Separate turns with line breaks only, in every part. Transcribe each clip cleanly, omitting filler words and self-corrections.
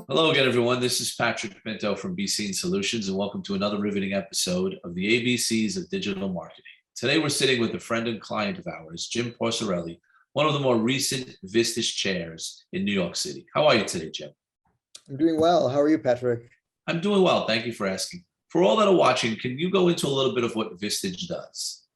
Hello again, everyone. This is Patrick Pinto from BC Solutions, and welcome to another riveting episode of the ABCs of Digital Marketing. Today, we're sitting with a friend and client of ours, Jim Porcarelli, one of the more recent Vistage chairs in New York City. How are you today, Jim?
I'm doing well. How are you, Patrick?
I'm doing well. Thank you for asking. For all that are watching, can you go into a little bit of what Vistage does?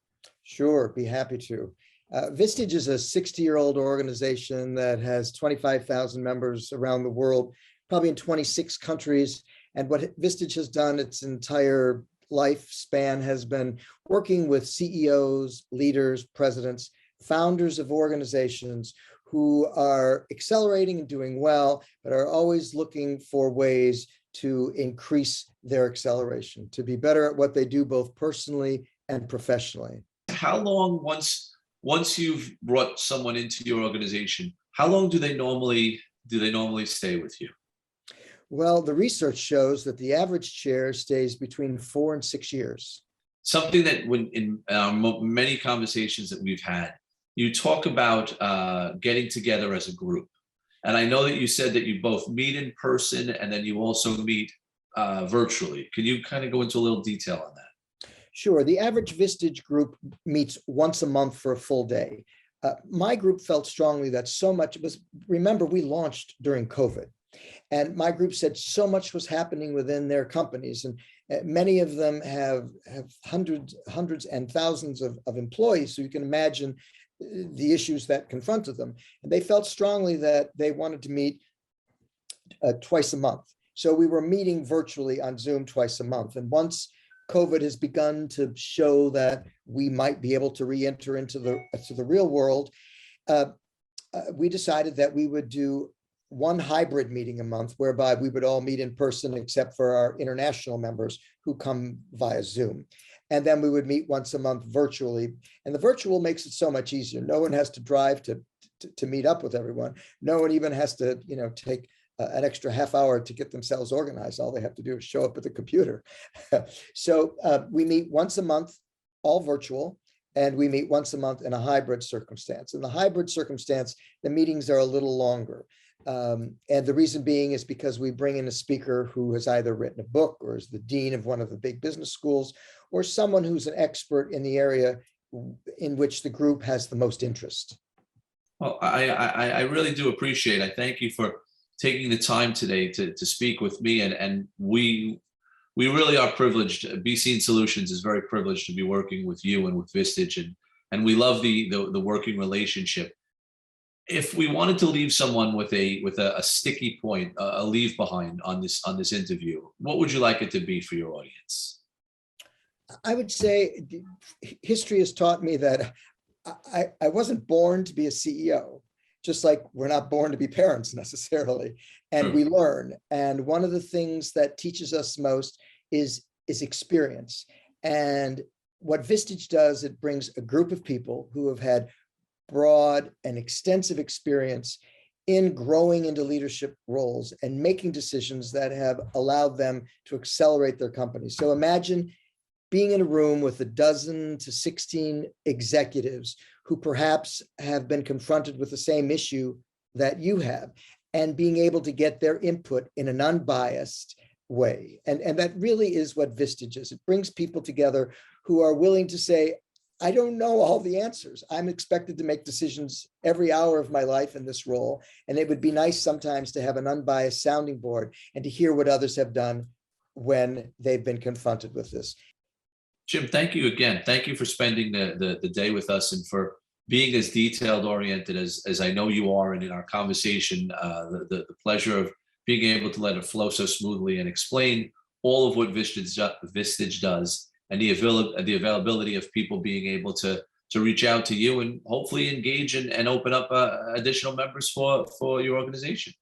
Sure, be happy to. Vistage is a 60-year-old organization that has 25,000 members around the world, probably in 26 countries. And what Vistage has done its entire lifespan has been working with CEOs, leaders, presidents, founders of organizations who are accelerating and doing well, but are always looking for ways to increase their acceleration, to be better at what they do, both personally and professionally.
How long, once you've brought someone into your organization, how long do they normally stay with you?
Well, the research shows that the average chair stays between 4 and 6 years.
Something that when in many conversations that we've had, you talk about getting together as a group. And I know that you said that you both meet in person and then you also meet virtually. Can you kind of go into a little detail on that?
Sure. The average Vistage group meets once a month for a full day. My group felt strongly that so much was, remember, we launched during COVID. And my group said so much was happening within their companies. And many of them have hundreds and thousands of employees. So you can imagine the issues that confronted them. And they felt strongly that they wanted to meet twice a month. So we were meeting virtually on Zoom twice a month. And once COVID has begun to show that we might be able to re-enter into the real world, we decided that we would do one hybrid meeting a month, whereby we would all meet in person except for our international members who come via Zoom. And then we would meet once a month virtually. And the virtual makes it so much easier. No one has to drive to meet up with everyone. No one even has to, take an extra half hour to get themselves organized. All they have to do is show up at the computer. So we meet once a month, all virtual, and we meet once a month in a hybrid circumstance. In the hybrid circumstance, the meetings are a little longer. And the reason being is because we bring in a speaker who has either written a book or is the dean of one of the big business schools, or someone who's an expert in the area in which the group has the most interest.
Well, I really do appreciate it. I thank you for taking the time today to speak with me. And we really are privileged. BC Solutions is very privileged to be working with you and with Vistage, and we love the working relationship. If we wanted to leave someone with a sticky point, a leave behind on this interview, what would you like it to be for your audience?
I would say history has taught me that I wasn't born to be a CEO, just like we're not born to be parents necessarily, and we learn. And one of the things that teaches us most is experience. And what Vistage does, it brings a group of people who have had broad and extensive experience in growing into leadership roles and making decisions that have allowed them to accelerate their companies. So imagine being in a room with 12 to 16 executives who perhaps have been confronted with the same issue that you have, and being able to get their input in an unbiased way. And that really is what Vistage is. It brings people together who are willing to say, I don't know all the answers. I'm expected to make decisions every hour of my life in this role. And it would be nice sometimes to have an unbiased sounding board and to hear what others have done when they've been confronted with this.
Jim, thank you again. Thank you for spending the day with us and for being as detailed oriented as I know you are. And in our conversation, the pleasure of being able to let it flow so smoothly and explain all of what Vistage does, and the availability of people being able to reach out to you and hopefully engage and open up additional members for your organization.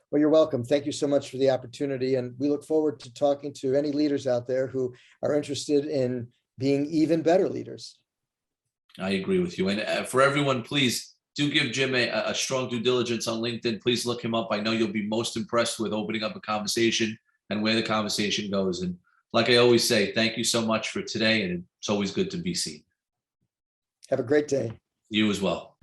Well, you're welcome. Thank you so much for the opportunity. And we look forward to talking to any leaders out there who are interested in being even better leaders.
I agree with you. And for everyone, please do give Jim a strong due diligence on LinkedIn. Please look him up. I know you'll be most impressed with opening up a conversation and where the conversation goes. And like I always say, thank you so much for today. And it's always good to be seen.
Have a great day.
You as well.